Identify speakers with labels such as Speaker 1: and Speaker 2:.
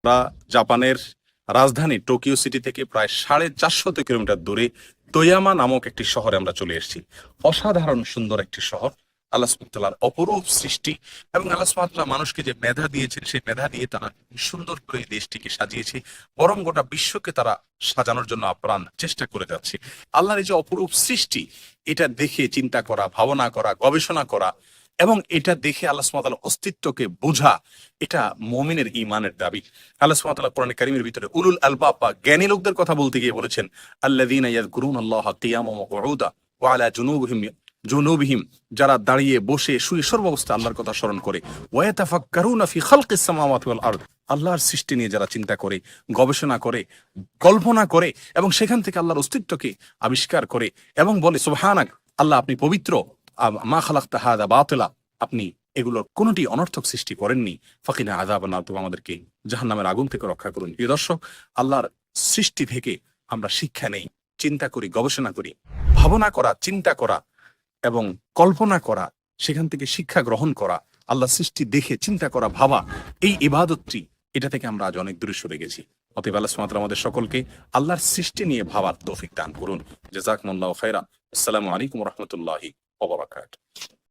Speaker 1: আমরা জাপানের রাজধানী টোকিও সিটি থেকে প্রায় 450 কিলোমিটার দূরে তোয়ামা নামক একটি শহরে আমরা চলে এসেছি। অসাধারণ সুন্দর একটি শহর, আল্লাহ সুবহানাহু ওয়া তাআলার অপরূপ সৃষ্টি। এবং আল্লাহ সুবহানাহু ওয়া তাআলা মানুষকে যে মেধা দিয়েছেন, সেই মেধা দিয়ে তারা সুন্দর করে এই দেশটিকে সাজিয়েছে, বরং গোটা বিশ্বকে তারা সাজানোর জন্য আপ্রাণ চেষ্টা করে যাচ্ছে। আল্লাহর এই যে অপরূপ সৃষ্টি, এটা দেখে চিন্তা করা, ভাবনা করা, গবেষণা করা এবং এটা দেখে আল্লাহ সুবহানাহু ওয়া তাআলার অস্তিত্বকে বোঝা, এটা মুমিনের ঈমানের দাবি। আল্লাহ সুবহানাহু ওয়া তাআলা কোরআনে কারীমের ভিতরে উলুল আলবাব বা জ্ঞানী লোকদের কথা বলতে গিয়ে বলেছেন, আল্লাযীনা ইয়াযকুরুনাল্লাহা কিয়ামান ওয়া কুউদা ওয়া আলা জুনুবিহিম, যারা দাঁড়িয়ে বসে শুয়ে সর্বাবস্থা আল্লাহর কথা স্মরণ করে, ওয়া ইয়াতাফাক্কারুনা ফি খালকিস সামাওয়াতি ওয়াল আরদ, আল্লাহর সৃষ্টি নিয়ে যারা চিন্তা করে, গবেষণা করে, কল্পনা করে এবং সেখান থেকে আল্লাহর অস্তিত্বকে আবিষ্কার করে এবং বলে সুবহানাক, আল্লাহ আপনি পবিত্র, মা খালাকতা হাযা বাতিলা, আপনি এগুলোর কোনটি অনর্থক সৃষ্টি করেননি, ফাকিনা আযাবান নার, তুমি আমাদেরকে জাহান্নামের আগুন থেকে রক্ষা করুন। প্রিয় দর্শক, আল্লাহর সৃষ্টি থেকে আমরা শিক্ষা নেই, চিন্তা করি, গবেষণা করি, ভাবনা করা, চিন্তা করা এবং কল্পনা করা, সেখান থেকে শিক্ষা গ্রহণ করা, আল্লাহর সৃষ্টি দেখে চিন্তা করা, ভাবা, এই ইবাদতটি, এটা থেকে আমরা আজ অনেক দূরে সরে গেছি। অতএব আল্লাহ সুবহানাহু ওয়া তাআলা আমাদের সকলকে আল্লাহর সৃষ্টি নিয়ে ভাবার তৌফিক দান করুন। জাযাকুমুল্লাহু খাইরান। আসসালামু আলাইকুম ওয়া রাহমাতুল্লাহি ওয়া বারাকাতুহু।